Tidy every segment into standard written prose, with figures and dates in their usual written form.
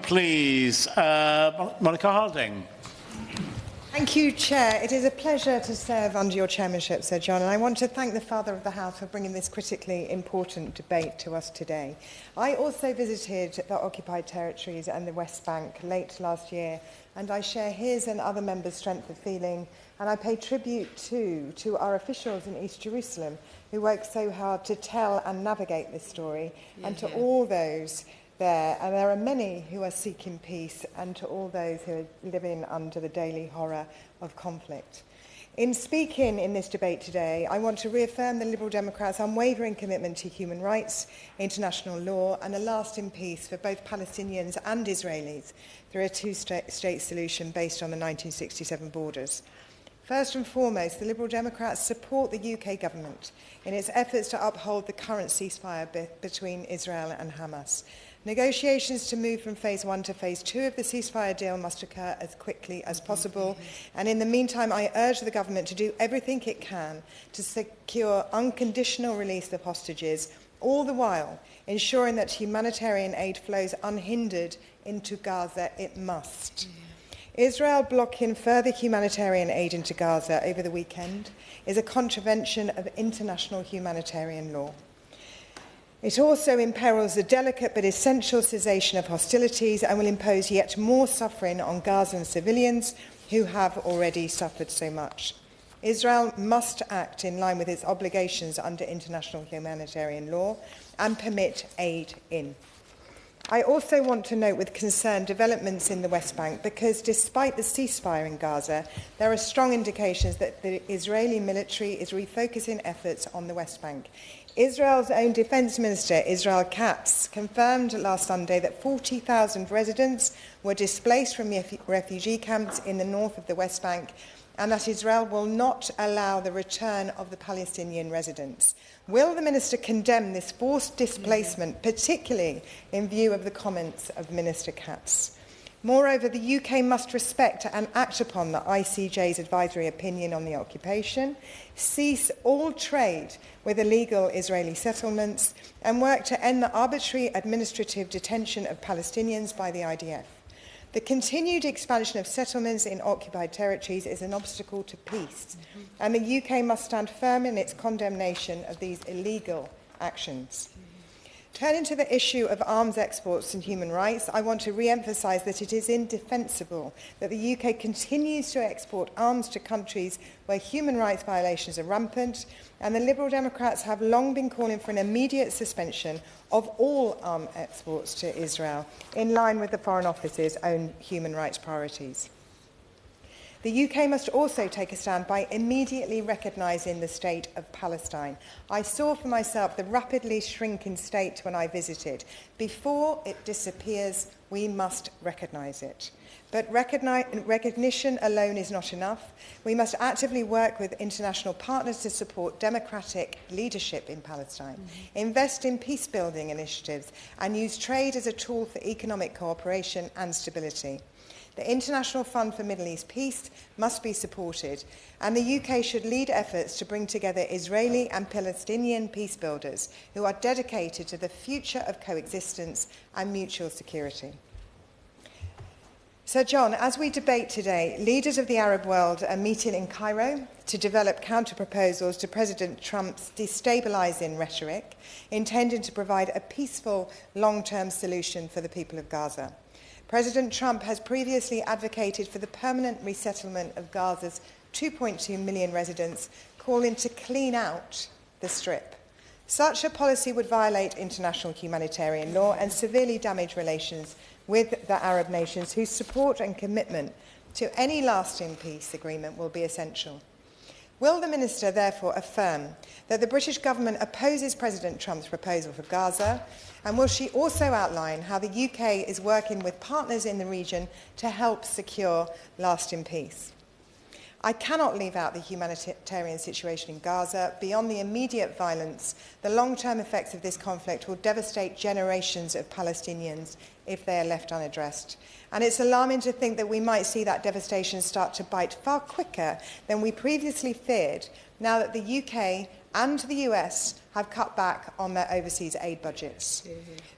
please. Monica Harding. Thank you, Chair. It is a pleasure to serve under your chairmanship, Sir John, and I want to thank the Father of the House for bringing this critically important debate to us today. I also visited the occupied territories and the West Bank late last year, and I share his and other members' strength of feeling, and I pay tribute to our officials in East Jerusalem who work so hard to tell and navigate this story, and to all those there, and there are many who are seeking peace, and to all those who are living under the daily horror of conflict. In speaking in this debate today, I want to reaffirm the Liberal Democrats' unwavering commitment to human rights, international law, and a lasting peace for both Palestinians and Israelis through a two-state solution based on the 1967 borders. First and foremost, the Liberal Democrats support the UK government in its efforts to uphold the current ceasefire between Israel and Hamas. Negotiations to move from Phase 1 to Phase 2 of the ceasefire deal must occur as quickly as possible. And in the meantime, I urge the government to do everything it can to secure unconditional release of hostages, all the while ensuring that humanitarian aid flows unhindered into Gaza. It must. Israel blocking further humanitarian aid into Gaza over the weekend is a contravention of international humanitarian law. It also imperils the delicate but essential cessation of hostilities and will impose yet more suffering on Gazan civilians who have already suffered so much. Israel must act in line with its obligations under international humanitarian law and permit aid in. I also want to note with concern developments in the West Bank because despite the ceasefire in Gaza, there are strong indications that the Israeli military is refocusing efforts on the West Bank. Israel's own Defence Minister, Israel-Gaza, confirmed last Sunday that 40,000 residents were displaced from refugee camps in the north of the West Bank and that Israel will not allow the return of the Palestinian residents. Will the Minister condemn this forced displacement, particularly in view of the comments of Minister Katz? Moreover, the UK must respect and act upon the ICJ's advisory opinion on the occupation, cease all trade with illegal Israeli settlements, and work to end the arbitrary administrative detention of Palestinians by the IDF. The continued expansion of settlements in occupied territories is an obstacle to peace, and the UK must stand firm in its condemnation of these illegal actions. Turning to the issue of arms exports and human rights, I want to re-emphasise that it is indefensible that the UK continues to export arms to countries where human rights violations are rampant, and the Liberal Democrats have long been calling for an immediate suspension of all arms exports to Israel, in line with the Foreign Office's own human rights priorities. The UK must also take a stand by immediately recognising the state of Palestine. I saw for myself the rapidly shrinking state when I visited. Before it disappears, we must recognise it. But recognition alone is not enough. We must actively work with international partners to support democratic leadership in Palestine, invest in peace-building initiatives, and use trade as a tool for economic cooperation and stability. The International Fund for Middle East Peace must be supported, and the UK should lead efforts to bring together Israeli and Palestinian peace builders who are dedicated to the future of coexistence and mutual security. Sir John, as we debate today, leaders of the Arab world are meeting in Cairo to develop counter-proposals to President Trump's destabilising rhetoric, intending to provide a peaceful, long-term solution for the people of Gaza. President Trump has previously advocated for the permanent resettlement of Gaza's 2.2 million residents, calling to clean out the Strip. Such a policy would violate international humanitarian law and severely damage relations with the Arab nations whose support and commitment to any lasting peace agreement will be essential. Will the Minister therefore affirm that the British government opposes President Trump's proposal for Gaza, and will she also outline how the UK is working with partners in the region to help secure lasting peace? I cannot leave out the humanitarian situation in Gaza. Beyond the immediate violence, the long-term effects of this conflict will devastate generations of Palestinians if they are left unaddressed. And it's alarming to think that we might see that devastation start to bite far quicker than we previously feared, now that the UK and the US have cut back on their overseas aid budgets.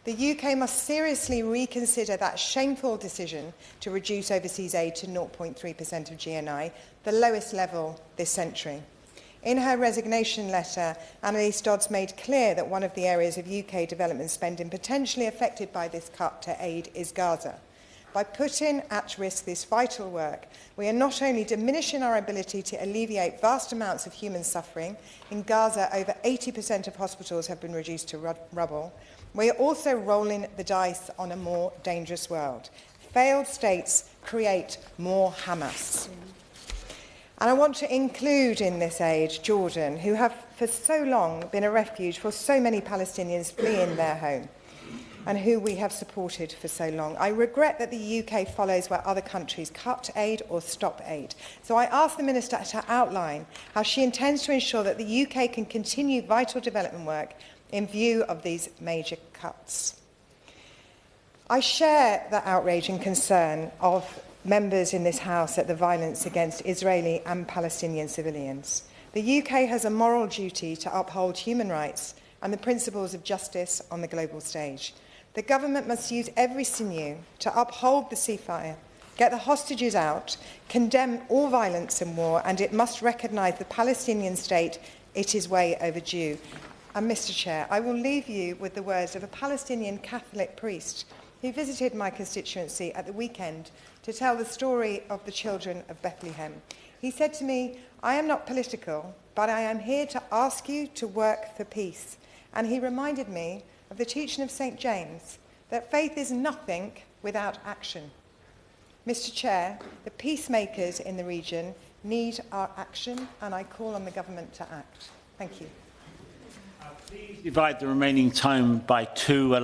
The UK must seriously reconsider that shameful decision to reduce overseas aid to 0.3% of GNI, the lowest level this century. In her resignation letter, Annalise Dodds made clear that one of the areas of UK development spending potentially affected by this cut to aid is Gaza. By putting at risk this vital work, we are not only diminishing our ability to alleviate vast amounts of human suffering. In Gaza, over 80% of hospitals have been reduced to rubble. We are also rolling the dice on a more dangerous world. Failed states create more Hamas. And I want to include in this aid Jordan, who have for so long been a refuge for so many Palestinians fleeing their home, and who we have supported for so long. I regret that the UK follows where other countries cut aid or stop aid. So I ask the Minister to outline how she intends to ensure that the UK can continue vital development work in view of these major cuts. I share the outrage and concern of members in this House at the violence against Israeli and Palestinian civilians. The UK has a moral duty to uphold human rights and the principles of justice on the global stage. The government must use every sinew to uphold the ceasefire, get the hostages out, condemn all violence and war, and it must recognise the Palestinian state. It is way overdue. And Mr. Chair, I will leave you with the words of a Palestinian Catholic priest who visited my constituency at the weekend to tell the story of the children of Bethlehem. He said to me, "I am not political, but I am here to ask you to work for peace." And he reminded me of the teaching of St. James, that faith is nothing without action. Mr. Chair, the peacemakers in the region need our action, and I call on the government to act. Thank you. Please divide the remaining time by two.